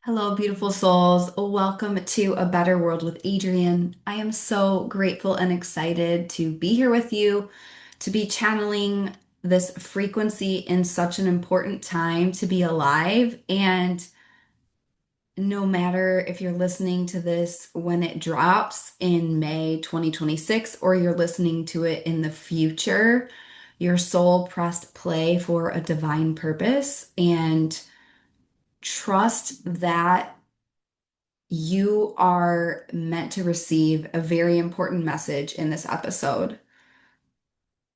Hello, beautiful souls. Welcome to A Better World with Adrienne. I am so grateful and excited to be here with you, to be channeling this frequency in such an important time to be alive. And no matter if you're listening to this when it drops in May 2026 or you're listening to it in the future, your soul pressed play for a divine purpose and trust that you are meant to receive a very important message in this episode.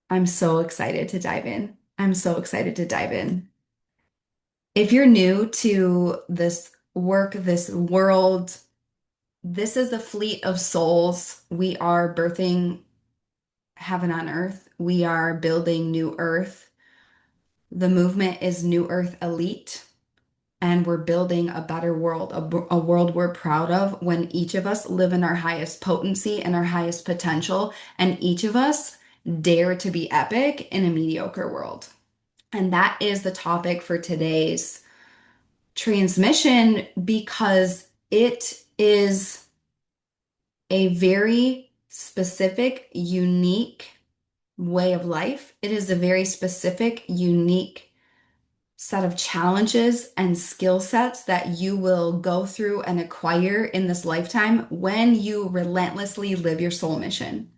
I'm so excited to dive in. I'm so excited to dive in. If you're new to this work, this world, this is a fleet of souls. We are birthing heaven on earth. We are building new earth. The movement is New Earth Elite. And we're building a better world, a world we're proud of when each of us live in our highest potency and our highest potential, and each of us dare to be epic in a mediocre world. And that is the topic for today's transmission because it is a very specific, unique way of life. It is a very specific, unique set of challenges and skill sets that you will go through and acquire in this lifetime when you relentlessly live your soul mission.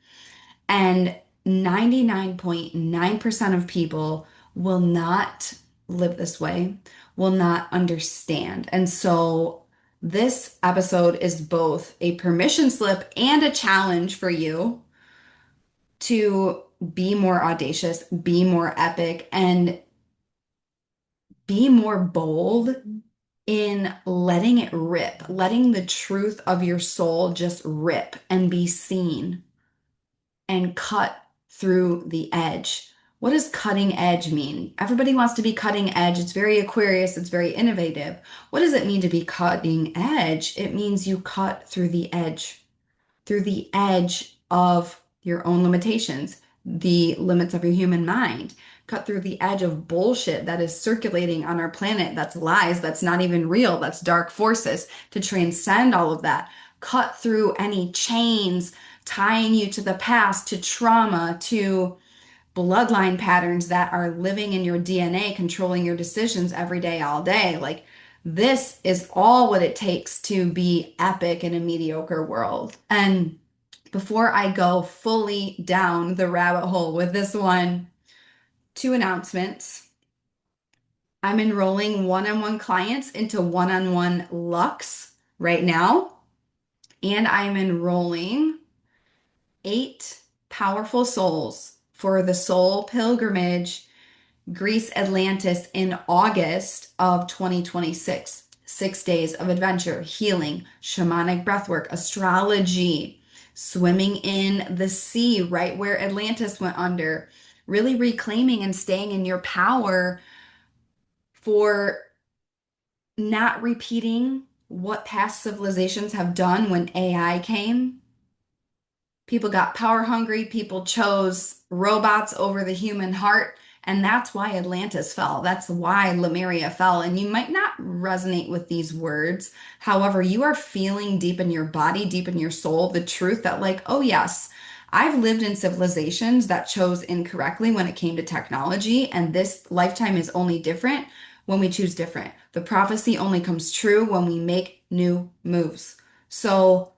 And 99.9% of people will not live this way, will not understand. And so this episode is both a permission slip and a challenge for you to be more audacious, be more epic, and be more bold in letting it rip, letting the truth of your soul just rip and be seen and cut through the edge. What does cutting edge mean? Everybody wants to be cutting edge. It's very Aquarius, it's very innovative. What does it mean to be cutting edge? It means you cut through the edge of your own limitations, the limits of your human mind, cut through the edge of bullshit that is circulating on our planet, that's lies, that's not even real, that's dark forces, to transcend all of that. Cut through any chains tying you to the past, to trauma, to bloodline patterns that are living in your DNA, controlling your decisions every day, all day. Like, this is all what it takes to be epic in a mediocre world. And before I go fully down the rabbit hole with this one, two announcements. I'm enrolling one-on-one clients into one-on-one Lux right now, and I'm enrolling 8 powerful souls for the Soul Pilgrimage Greece Atlantis in August of 2026. 6 days of adventure, healing, shamanic breathwork, astrology, swimming in the sea right where Atlantis went under, really reclaiming and staying in your power for not repeating what past civilizations have done when AI came. People got power hungry, people chose robots over the human heart, and that's why Atlantis fell. That's why Lemuria fell. And you might not resonate with these words. However, you are feeling deep in your body, deep in your soul, the truth that, like, oh, yes, I've lived in civilizations that chose incorrectly when it came to technology, and this lifetime is only different when we choose different. The prophecy only comes true when we make new moves. So,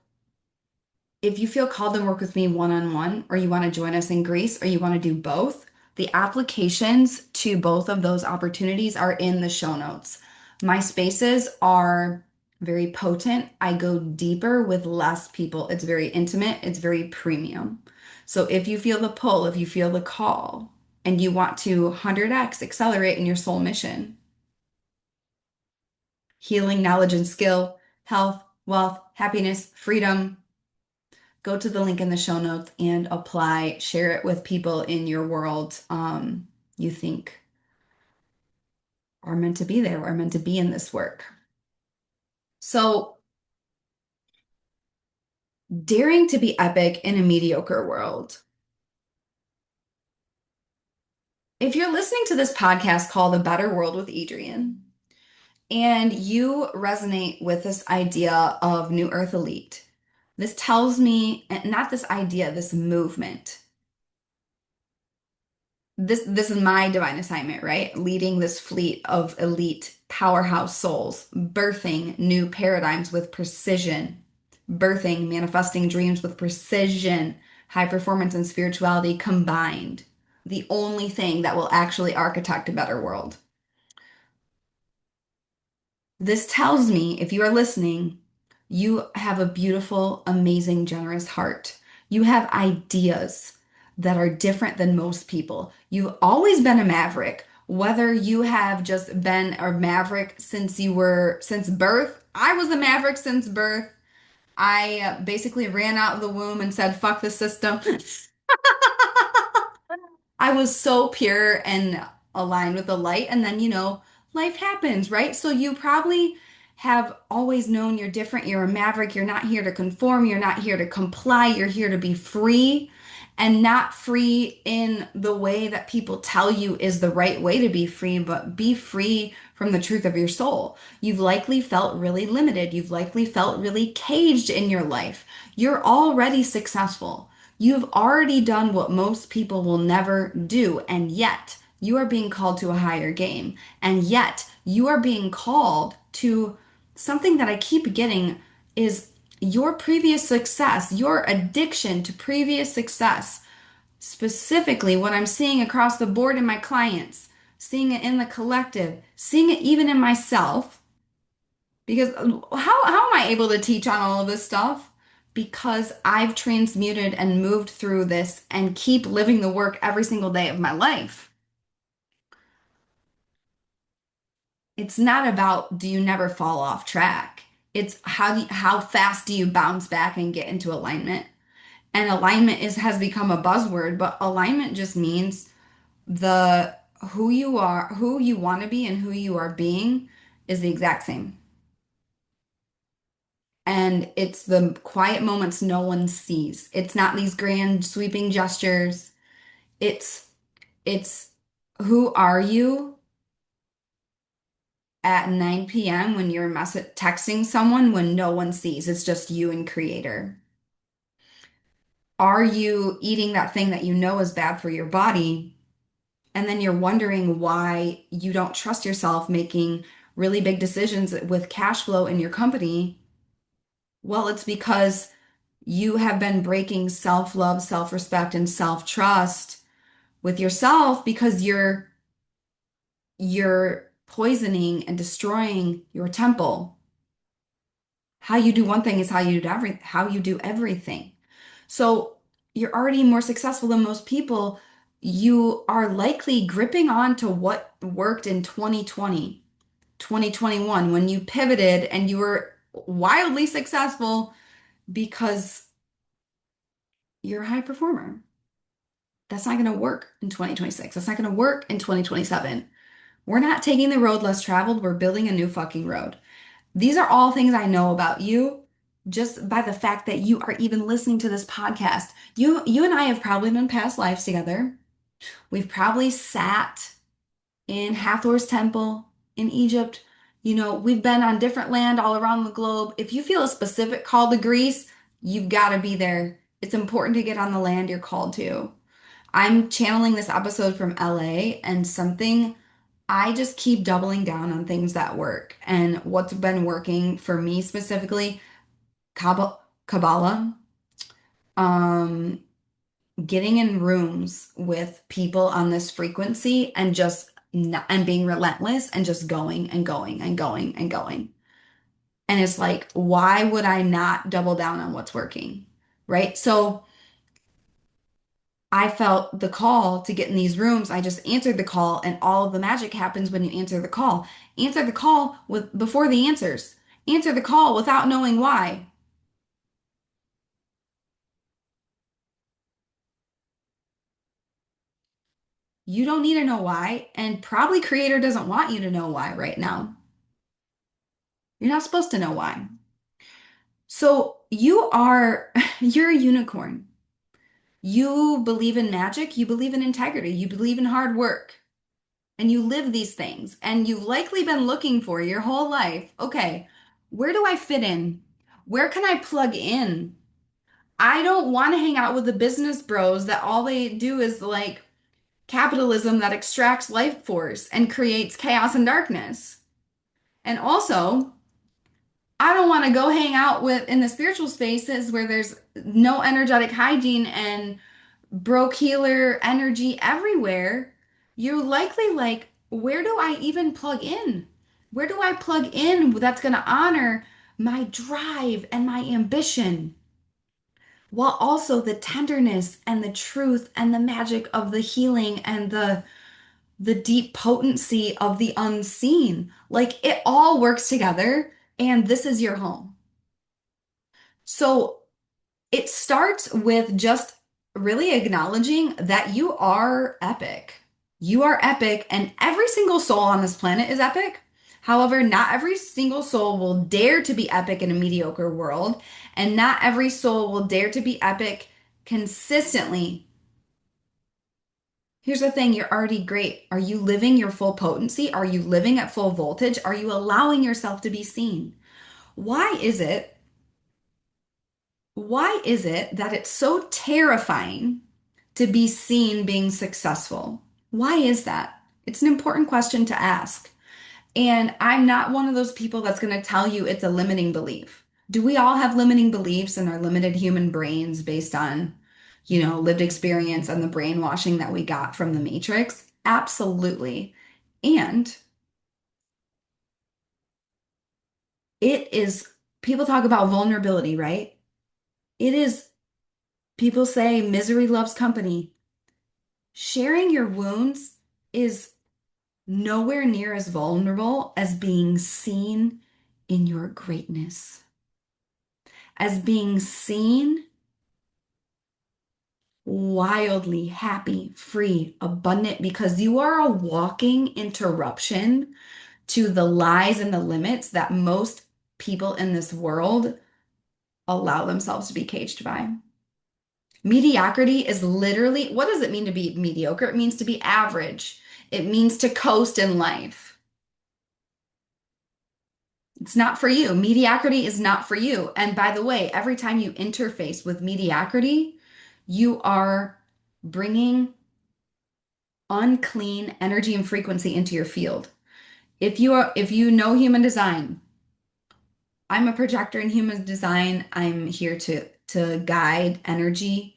if you feel called to work with me one-on-one, or you want to join us in Greece, or you want to do both, the applications to both of those opportunities are in the show notes. My spaces are very potent. I go deeper with less people. It's very intimate, it's very premium. So if you feel the pull, if you feel the call, and you want to 100x accelerate in your soul mission, healing, knowledge, and skill, health, wealth, happiness, freedom, go to the link in the show notes and apply. Share it with people in your world you think are meant to be there, are meant to be in this work. So, daring to be epic in a mediocre world. If you're listening to this podcast called A Better World with Adrienne, And you resonate with this idea of New Earth Elite. This tells me, and not this idea, this movement. This is my divine assignment, right? Leading this fleet of elite powerhouse souls, birthing new paradigms with precision, birthing manifesting dreams with precision, high performance and spirituality combined. The only thing that will actually architect a better world. This tells me, if you are listening, you have a beautiful, amazing, generous heart. You have ideas that are different than most people. You've always been a maverick, whether you have just been a maverick since birth. I was a maverick since birth. I basically ran out of the womb and said, fuck the system. I was so pure and aligned with the light. And then, life happens, right? So you probably have always known you're different. You're a maverick. You're not here to conform. You're not here to comply. You're here to be free and not free in the way that people tell you is the right way to be free, but be free from the truth of your soul. You've likely felt really limited. You've likely felt really caged in your life. You're already successful. You've already done what most people will never do, and yet you are being called to a higher game. And yet you are being called to something that I keep getting is your previous success, your addiction to previous success. Specifically, what I'm seeing across the board in my clients, seeing it in the collective, seeing it even in myself because how am I able to teach on all of this stuff? Because I've transmuted and moved through this and keep living the work every single day of my life. It's not about do you never fall off track. It's how fast do you bounce back and get into alignment? And alignment is has become a buzzword, but alignment just means the who you are, who you want to be and who you are being is the exact same. And it's the quiet moments no one sees. It's not these grand sweeping gestures. It's it's who are you at 9 p.m. when you're texting someone when no one sees. It's just you and creator. Are you eating that thing that you know is bad for your body? And then you're wondering why you don't trust yourself making really big decisions with cash flow in your company. Well, it's because you have been breaking self-love, self-respect, and self-trust with yourself because you're poisoning and destroying your temple. How you do one thing is how you do everything. So you're already more successful than most people. You are likely gripping on to what worked in 2020, 2021 when you pivoted and you were wildly successful because you're a high performer. That's not going to work in 2026. That's not going to work in 2027. We're not taking the road less traveled. We're building a new fucking road. These are all things I know about you just by the fact that you are even listening to this podcast. You and I have probably been past lives together. We've probably sat in Hathor's temple in Egypt. We've been on different land all around the globe. If you feel a specific call to Greece, you've got to be there. It's important to get on the land you're called to. I'm channeling this episode from LA and something I just keep doubling down on things that work. And what's been working for me specifically, Kabbalah, um, getting in rooms with people on this frequency and just not, and being relentless and just going and going and going and going. And it's like, why would I not double down on what's working? Right? So I felt the call to get in these rooms. I just answered the call, and all of the magic happens when you answer the call. Answer the call with before the answers. Answer the call without knowing why. You don't need to know why, and probably creator doesn't want you to know why right now. You're not supposed to know why. So you are you're a unicorn. You believe in magic, you believe in integrity, you believe in hard work. and you live these things and you've likely been looking for your whole life, okay, where do I fit in? Where can I plug in? I don't want to hang out with the business bros that all they do is like capitalism that extracts life force and creates chaos and darkness. And also, I don't want to go hang out with in the spiritual spaces where there's no energetic hygiene and broke healer energy everywhere. You're likely like, where do I even plug in? Where do I plug in that's going to honor my drive and my ambition, while also the tenderness and the truth and the magic of the healing and the deep potency of the unseen. Like it all works together, and this is your home. So it starts with just really acknowledging that you are epic. You are epic, and every single soul on this planet is epic. However, not every single soul will dare to be epic in a mediocre world, and not every soul will dare to be epic consistently. Here's the thing, you're already great. Are you living your full potency? Are you living at full voltage? Are you allowing yourself to be seen? Why is it Why is it that it's so terrifying to be seen being successful? Why is that? It's an important question to ask. And I'm not one of those people that's going to tell you it's a limiting belief. Do we all have limiting beliefs in our limited human brains based on, lived experience and the brainwashing that we got from the Matrix? Absolutely. And it is, people talk about vulnerability, right? It is, people say misery loves company. Sharing your wounds is nowhere near as vulnerable as being seen in your greatness, as being seen wildly happy, free, abundant, because you are a walking interruption to the lies and the limits that most people in this world allow themselves to be caged by. Mediocrity is literally, what does it mean to be mediocre? It means to be average. It means to coast in life. It's not for you. Mediocrity is not for you. And by the way, every time you interface with mediocrity, you are bringing unclean energy and frequency into your field. If you know human design, I'm a projector in human design. I'm here to guide energy,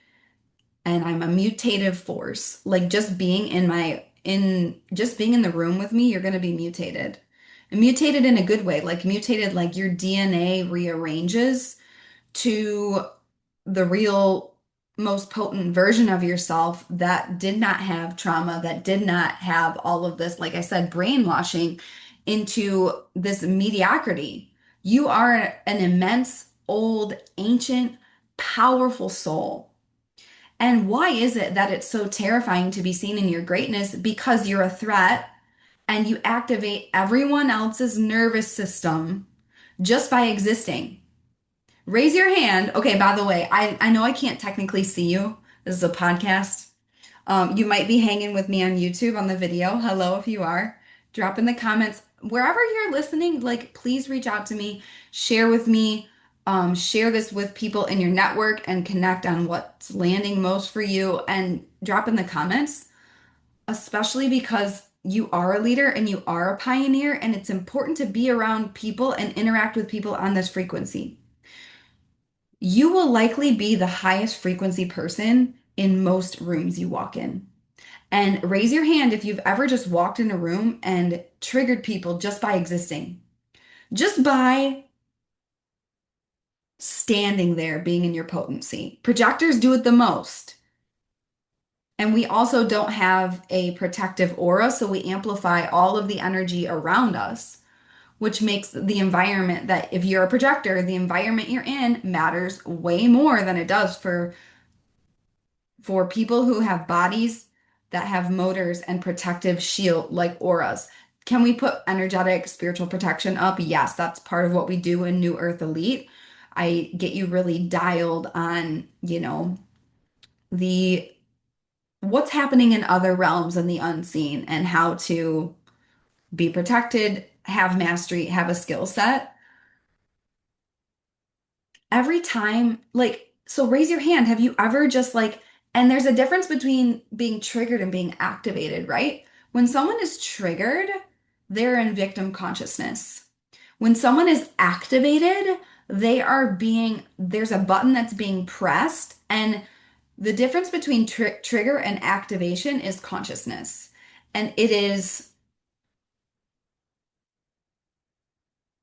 and I'm a mutative force. Like just being in the room with me, you're going to be mutated. And mutated in a good way, like mutated like your DNA rearranges to the real most potent version of yourself that did not have trauma, that did not have all of this, like I said, brainwashing into this mediocrity. You are an immense, old, ancient, powerful soul. And why is it that it's so terrifying to be seen in your greatness? Because you're a threat and you activate everyone else's nervous system just by existing. Raise your hand. Okay, by the way, I know I can't technically see you. This is a podcast. You might be hanging with me on YouTube on the video. Hello, if you are. Drop in the comments. Wherever you're listening, like, please reach out to me, share with me, share this with people in your network and connect on what's landing most for you and drop in the comments, especially because you are a leader and you are a pioneer, and it's important to be around people and interact with people on this frequency. You will likely be the highest frequency person in most rooms you walk in. And raise your hand if you've ever just walked in a room and triggered people just by existing, just by standing there, being in your potency. Projectors do it the most. And we also don't have a protective aura, so we amplify all of the energy around us, which makes the environment that if you're a projector, the environment you're in matters way more than it does for people who have bodies that have motors and protective shield like auras. Can we put energetic spiritual protection up? Yes, that's part of what we do in New Earth Elite. I get you really dialed on, the what's happening in other realms and the unseen and how to be protected, have mastery, have a skill set. Every time, like, so raise your hand. Have you ever just like, and there's a difference between being triggered and being activated, right? When someone is triggered, they're in victim consciousness. When someone is activated, there's a button that's being pressed, and the difference between trigger and activation is consciousness. And it is,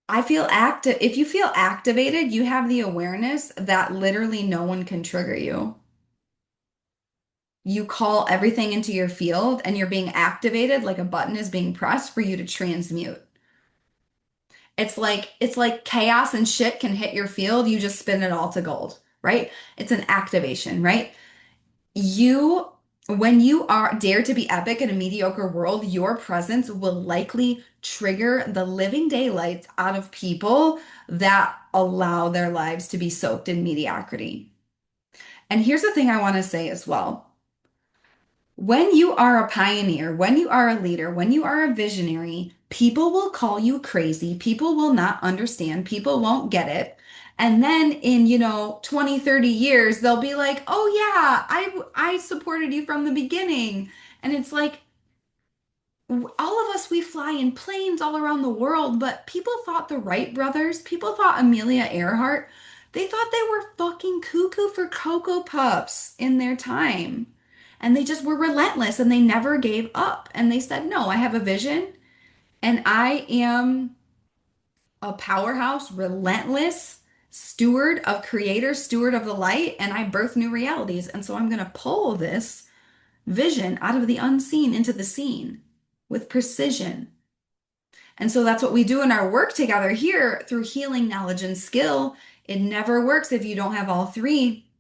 I feel active. If you feel activated, you have the awareness that literally no one can trigger you. You call everything into your field and you're being activated like a button is being pressed for you to transmute. It's like chaos and shit can hit your field, you just spin it all to gold, right? It's an activation, right? You When you are dare to be epic in a mediocre world, your presence will likely trigger the living daylights out of people that allow their lives to be soaked in mediocrity. And here's the thing I want to say as well. When you are a pioneer, when you are a leader, when you are a visionary, people will call you crazy. People will not understand. People won't get it. And then in, 20, 30 years, they'll be like, "Oh yeah, I supported you from the beginning." And it's like all of us, we fly in planes all around the world, but people thought the Wright brothers, people thought Amelia Earhart, they thought they were fucking cuckoo for Cocoa Puffs in their time. And they just were relentless and they never gave up. And they said, "No, I have a vision and I am a powerhouse, relentless steward of creator, steward of the light, and I birth new realities. And so I'm going to pull this vision out of the unseen into the seen with precision." And so that's what we do in our work together here through healing, knowledge, and skill. It never works if you don't have all three.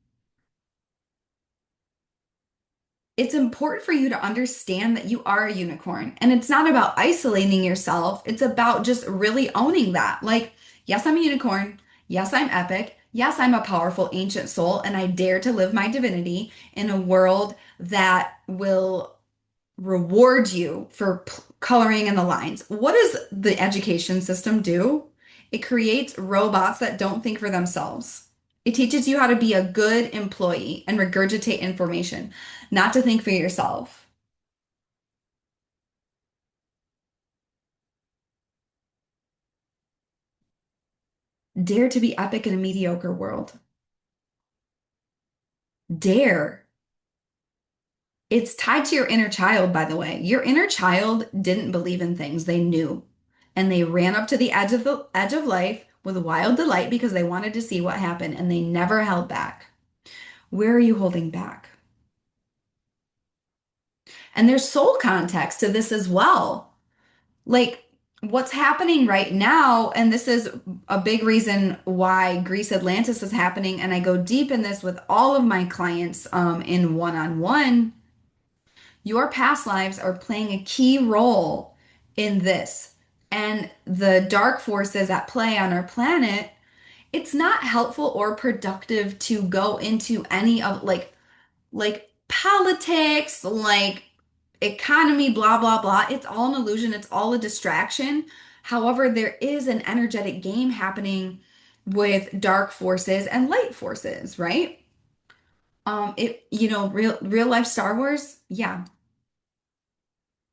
It's important for you to understand that you are a unicorn. And it's not about isolating yourself, it's about just really owning that. Like, yes, I'm a unicorn. Yes, I'm epic. Yes, I'm a powerful ancient soul, and I dare to live my divinity in a world that will reward you for coloring in the lines. What does the education system do? It creates robots that don't think for themselves. It teaches you how to be a good employee and regurgitate information, not to think for yourself. Dare to be epic in a mediocre world. Dare. It's tied to your inner child, by the way. Your inner child didn't believe in things, they knew. And they ran up to the edge of life with wild delight because they wanted to see what happened and they never held back. Where are you holding back? And there's soul context to this as well. Like what's happening right now, and this is a big reason why Greece Atlantis is happening, and I go deep in this with all of my clients in one-on-one. Your past lives are playing a key role in this. And the dark forces at play on our planet, it's not helpful or productive to go into any of like politics, like economy, blah, blah, blah. It's all an illusion, it's all a distraction. However, there is an energetic game happening with dark forces and light forces, right? Real life Star Wars, yeah.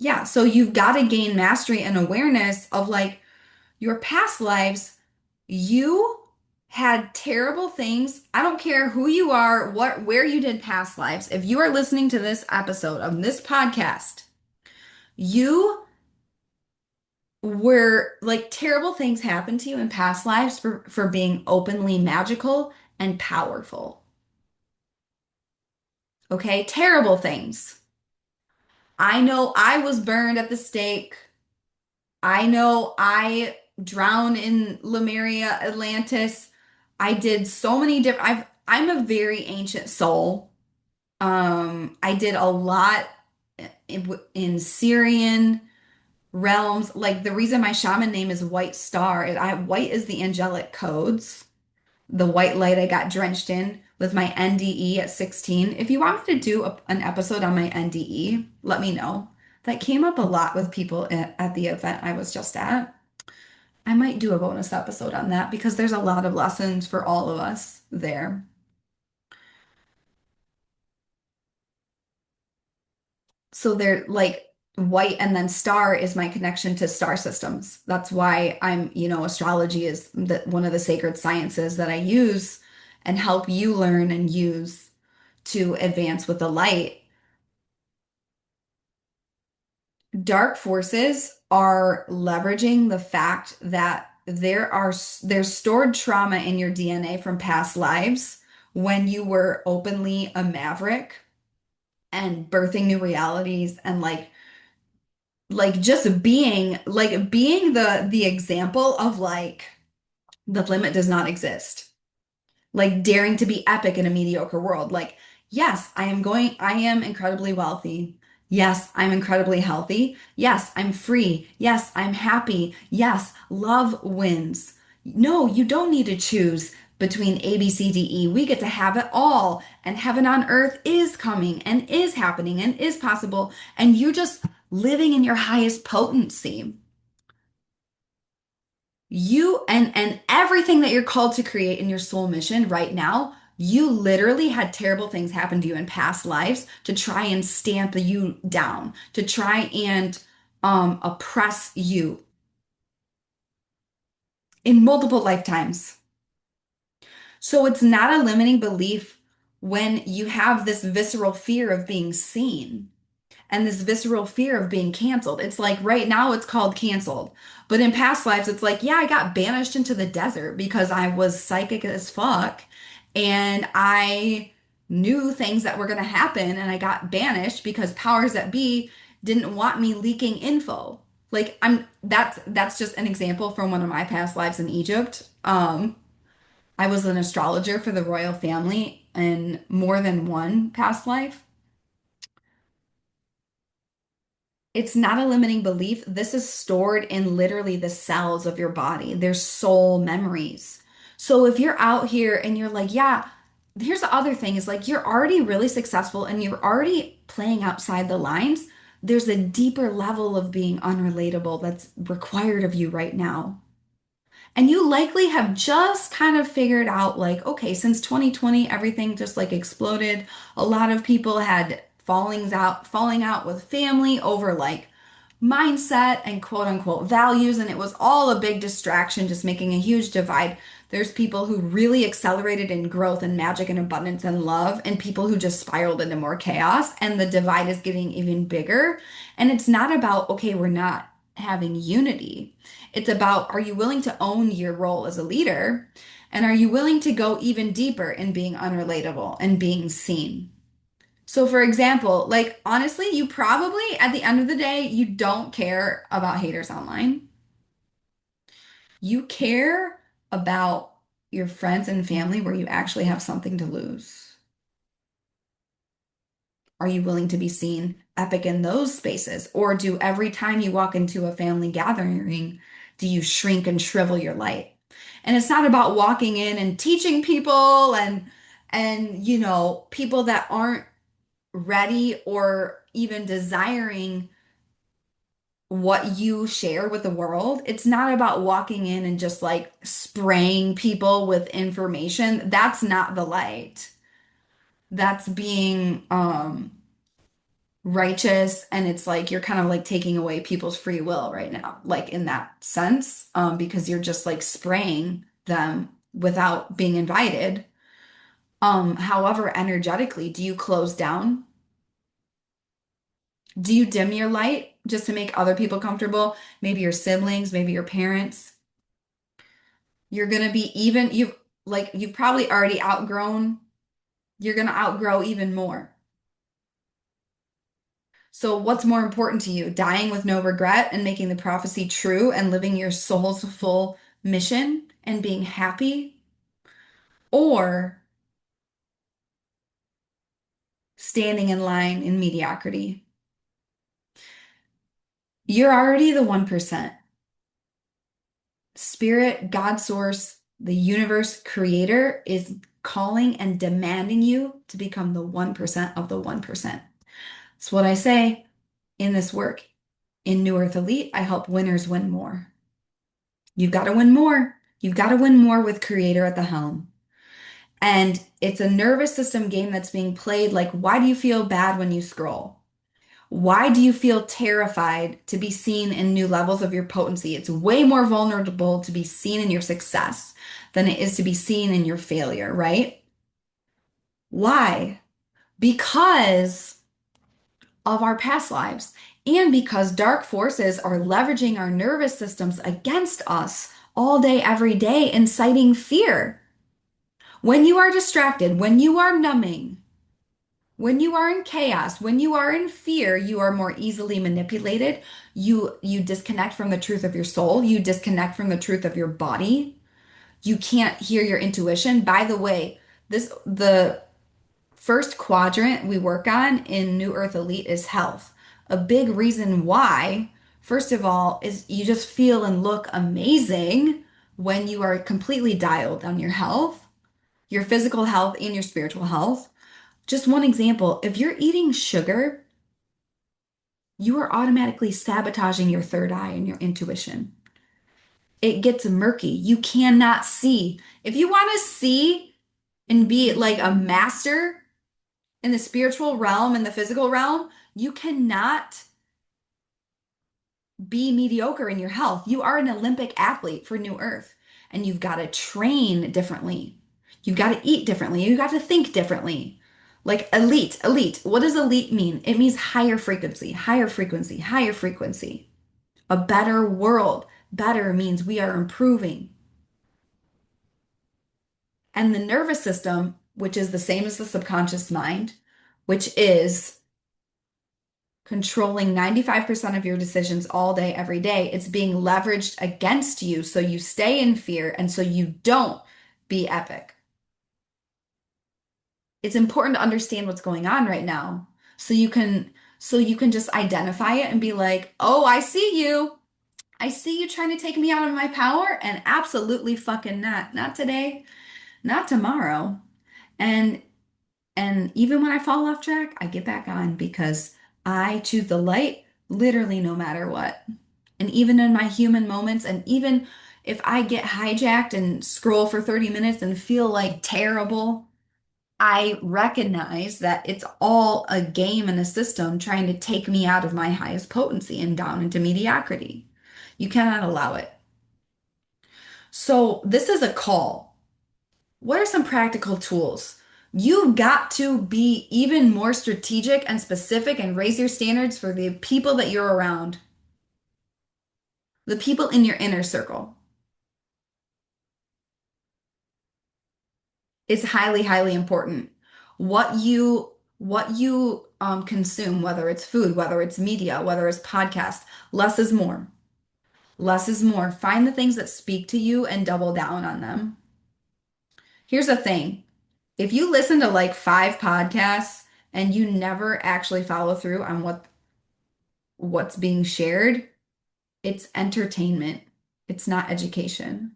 Yeah, so you've got to gain mastery and awareness of like your past lives. You had terrible things. I don't care who you are, where you did past lives. If you are listening to this episode of this podcast, you were like terrible things happened to you in past lives for being openly magical and powerful. Okay? Terrible things. I know I was burned at the stake. I know I drowned in Lemuria, Atlantis. I did so many different I'm a very ancient soul. I did a lot in Syrian realms. Like the reason my shaman name is White Star, white is the angelic codes. the white light I got drenched in with my NDE at 16. If you want me to do an episode on my NDE, let me know. That came up a lot with people at the event I was just at. I might do a bonus episode on that because there's a lot of lessons for all of us there. So they're like white and then star is my connection to star systems. That's why astrology is one of the sacred sciences that I use and help you learn and use to advance with the light. Dark forces are leveraging the fact that there's stored trauma in your DNA from past lives when you were openly a maverick and birthing new realities and just being the example of like the limit does not exist, like daring to be epic in a mediocre world. Like, yes, I am incredibly wealthy. Yes, I'm incredibly healthy. Yes, I'm free. Yes, I'm happy. Yes, love wins. No, you don't need to choose between A, B, C, D, E. We get to have it all. And heaven on earth is coming and is happening and is possible. And you're just living in your highest potency. And everything that you're called to create in your soul mission right now, you literally had terrible things happen to you in past lives to try and stamp you down, to try and oppress you in multiple lifetimes. So it's not a limiting belief when you have this visceral fear of being seen and this visceral fear of being canceled. It's like right now it's called canceled. But in past lives, it's like, yeah, I got banished into the desert because I was psychic as fuck and I knew things that were going to happen and I got banished because powers that be didn't want me leaking info. Like that's just an example from one of my past lives in Egypt. I was an astrologer for the royal family in more than one past life. It's not a limiting belief. This is stored in literally the cells of your body. They're soul memories. So if you're out here and you're like, yeah, here's the other thing is like you're already really successful and you're already playing outside the lines. There's a deeper level of being unrelatable that's required of you right now. And you likely have just kind of figured out, like, okay, since 2020, everything just like exploded. A lot of people had falling out with family over like mindset and quote unquote values. And it was all a big distraction, just making a huge divide. There's people who really accelerated in growth and magic and abundance and love, and people who just spiraled into more chaos. And the divide is getting even bigger. And it's not about, okay, we're not having unity. It's about, are you willing to own your role as a leader? And are you willing to go even deeper in being unrelatable and being seen? So, for example, like honestly, you probably at the end of the day, you don't care about haters online. You care about your friends and family where you actually have something to lose. Are you willing to be seen epic in those spaces? Or do every time you walk into a family gathering, do you shrink and shrivel your light? And it's not about walking in and teaching people and people that aren't ready or even desiring what you share with the world. It's not about walking in and just like spraying people with information. That's not the light. That's being righteous, and it's like you're kind of like taking away people's free will right now, like in that sense, because you're just like spraying them without being invited. However, energetically, do you close down? Do you dim your light just to make other people comfortable? Maybe your siblings, maybe your parents. You're gonna be even, you've probably already outgrown, you're gonna outgrow even more. So, what's more important to you? Dying with no regret and making the prophecy true and living your soul's full mission and being happy? Or standing in line in mediocrity? You're already the 1%. Spirit, God source, The universe creator is calling and demanding you to become the 1% of the 1%. It's what I say in this work. In New Earth Elite, I help winners win more. You've got to win more. You've got to win more with creator at the helm. And it's a nervous system game that's being played like, why do you feel bad when you scroll? Why do you feel terrified to be seen in new levels of your potency? It's way more vulnerable to be seen in your success than it is to be seen in your failure, right? Why? Because of our past lives and because dark forces are leveraging our nervous systems against us all day, every day, inciting fear. When you are distracted, when you are numbing, when you are in chaos, when you are in fear, you are more easily manipulated. You disconnect from the truth of your soul, you disconnect from the truth of your body. You can't hear your intuition. By the way, this the first quadrant we work on in New Earth Elite is health. A big reason why, first of all, is you just feel and look amazing when you are completely dialed on your health, your physical health and your spiritual health. Just one example, if you're eating sugar, you are automatically sabotaging your third eye and your intuition. It gets murky. You cannot see. If you want to see and be like a master in the spiritual realm and the physical realm, you cannot be mediocre in your health. You are an Olympic athlete for New Earth, and you've got to train differently. You've got to eat differently. You've got to think differently. Like elite, elite. What does elite mean? It means higher frequency, higher frequency, higher frequency. A better world. Better means we are improving. And the nervous system, which is the same as the subconscious mind, which is controlling 95% of your decisions all day, every day. It's being leveraged against you so you stay in fear and so you don't be epic. It's important to understand what's going on right now so you can just identify it and be like, "Oh, I see you. I see you trying to take me out of my power and absolutely fucking not. Not today, not tomorrow." And And even when I fall off track, I get back on because I choose the light literally no matter what. And even in my human moments, and even if I get hijacked and scroll for 30 minutes and feel like terrible, I recognize that it's all a game and a system trying to take me out of my highest potency and down into mediocrity. You cannot allow it. So, this is a call. What are some practical tools? You've got to be even more strategic and specific and raise your standards for the people that you're around, the people in your inner circle. It's highly, highly important. What you consume, whether it's food, whether it's media, whether it's podcast, less is more. Less is more. Find the things that speak to you and double down on them. Here's the thing. If you listen to like five podcasts and you never actually follow through on what's being shared, it's entertainment. It's not education.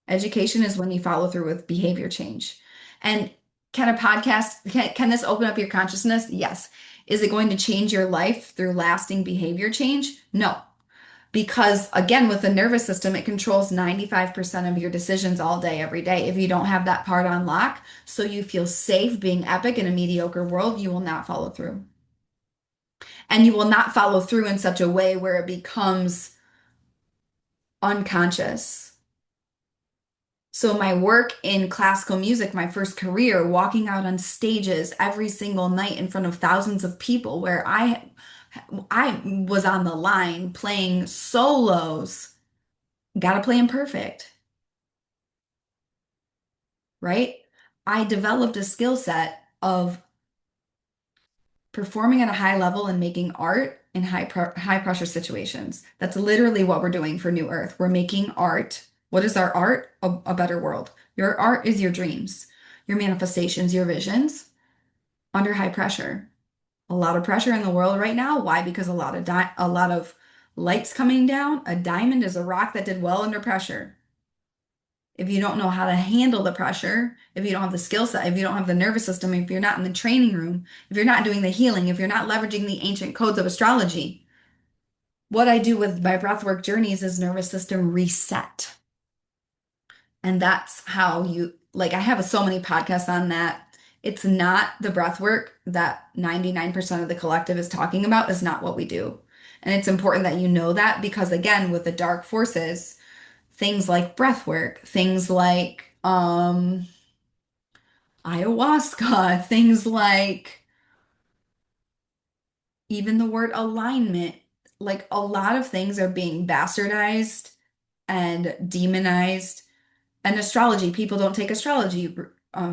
Education is when you follow through with behavior change. And can a podcast, can this open up your consciousness? Yes. Is it going to change your life through lasting behavior change? No. Because again, with the nervous system, it controls 95% of your decisions all day, every day. If you don't have that part on lock, so you feel safe being epic in a mediocre world, you will not follow through. And you will not follow through in such a way where it becomes unconscious. So my work in classical music, my first career, walking out on stages every single night in front of thousands of people where I was on the line playing solos. Gotta play them perfect, right? I developed a skill set of performing at a high level and making art in high pressure situations. That's literally what we're doing for New Earth. We're making art. What is our art? A better world. Your art is your dreams, your manifestations, your visions under high pressure. A lot of pressure in the world right now. Why? Because a lot of lights coming down. A diamond is a rock that did well under pressure. if you don't know how to handle the pressure, if you don't have the skill set, if you don't have the nervous system, if you're not in the training room, if you're not doing the healing, if you're not leveraging the ancient codes of astrology, what I do with my breathwork journeys is nervous system reset. And that's how you, like, I have so many podcasts on that. It's not the breath work that 99% of the collective is talking about, is not what we do. And it's important that you know that because, again, with the dark forces, things like breath work, things like ayahuasca, things like even the word alignment, like a lot of things are being bastardized and demonized. And astrology, people don't take astrology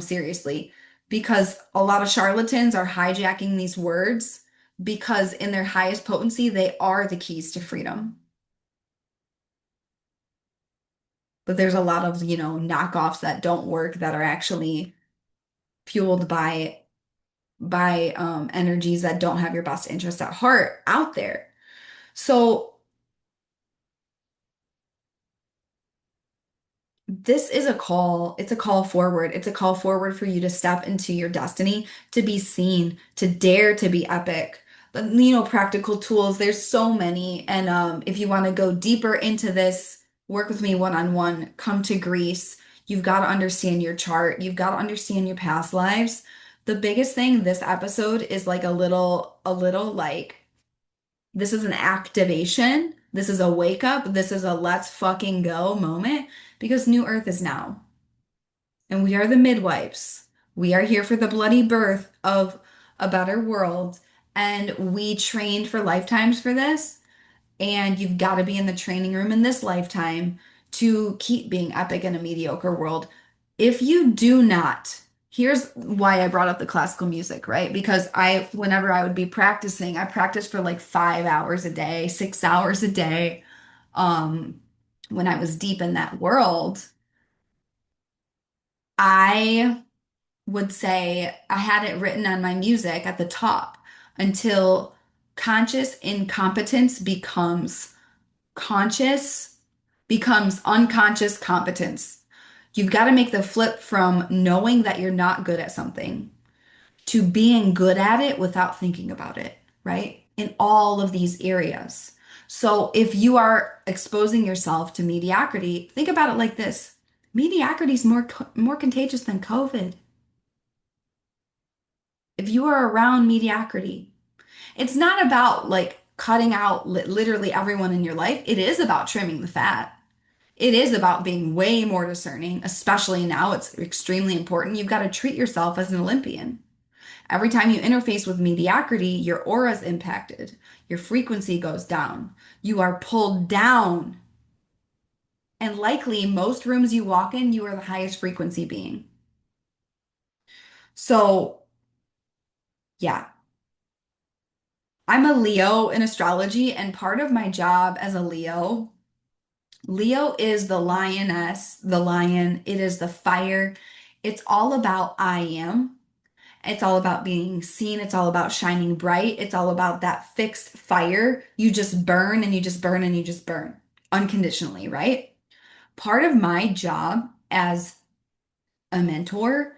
seriously because a lot of charlatans are hijacking these words because in their highest potency, they are the keys to freedom. But there's a lot of, knockoffs that don't work that are actually fueled by energies that don't have your best interest at heart out there. So this is a call. It's a call forward. It's a call forward for you to step into your destiny, to be seen, to dare to be epic. But, practical tools, there's so many. And if you want to go deeper into this, work with me one-on-one, come to Greece. You've got to understand your chart. You've got to understand your past lives. The biggest thing this episode is like a little like this is an activation. This is a wake up. This is a let's fucking go moment because New Earth is now. And we are the midwives. We are here for the bloody birth of a better world. And we trained for lifetimes for this. And you've got to be in the training room in this lifetime to keep being epic in a mediocre world. If you do not, here's why I brought up the classical music, right? Because whenever I would be practicing, I practiced for like 5 hours a day, 6 hours a day. Um, when I was deep in that world, I would say I had it written on my music at the top until conscious incompetence conscious becomes unconscious competence. You've got to make the flip from knowing that you're not good at something to being good at it without thinking about it, right? In all of these areas. So if you are exposing yourself to mediocrity, think about it like this. Mediocrity is more contagious than COVID. If you are around mediocrity, it's not about like cutting out literally everyone in your life. It is about trimming the fat. It is about being way more discerning, especially now. It's extremely important. You've got to treat yourself as an Olympian. Every time you interface with mediocrity, your aura is impacted. Your frequency goes down. You are pulled down. And likely, most rooms you walk in, you are the highest frequency being. So, yeah, I'm a Leo in astrology, and part of my job as a Leo is the lioness, the lion. It is the fire. It's all about I am. It's all about being seen. It's all about shining bright. It's all about that fixed fire. You just burn and you just burn and you just burn unconditionally, right? Part of my job as a mentor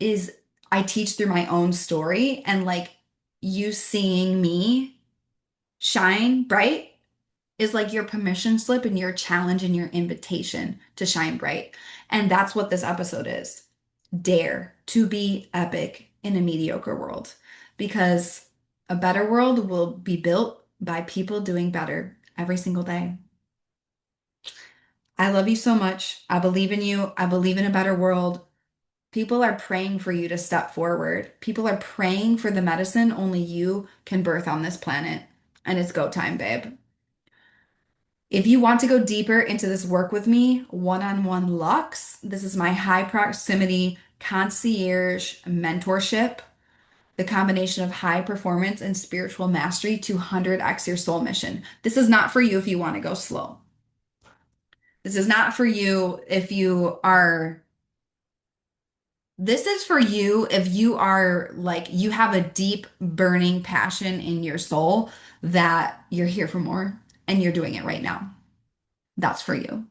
is I teach through my own story and like you seeing me shine bright is like your permission slip and your challenge and your invitation to shine bright. And that's what this episode is. Dare to be epic in a mediocre world because a better world will be built by people doing better every single day. I love you so much. I believe in you. I believe in a better world. People are praying for you to step forward. People are praying for the medicine only you can birth on this planet. And it's go time, babe. If you want to go deeper into this work with me, one-on-one Lux, this is my high proximity concierge mentorship, the combination of high performance and spiritual mastery to 100x your soul mission. This is not for you if you want to go slow. This is not for you if you are, this is for you if you are like, you have a deep burning passion in your soul that you're here for more and you're doing it right now. That's for you.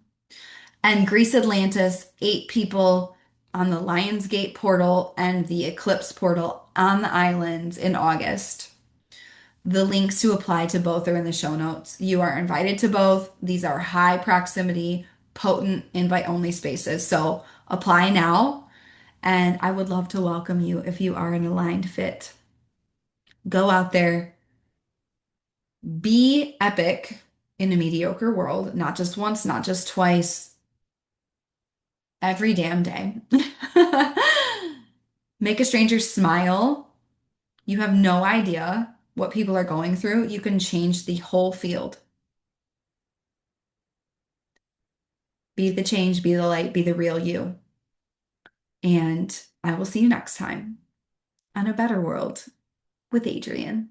And Greece Atlantis, 8 people on the Lionsgate portal and the Eclipse portal on the islands in August. The links to apply to both are in the show notes. You are invited to both. These are high proximity, potent, invite only spaces. So apply now, and I would love to welcome you if you are an aligned fit. Go out there, be epic in a mediocre world, not just once, not just twice, every damn day. Make a stranger smile. You have no idea what people are going through. You can change the whole field. Be the change, be the light, be the real you. And I will see you next time on A Better World with Adrian.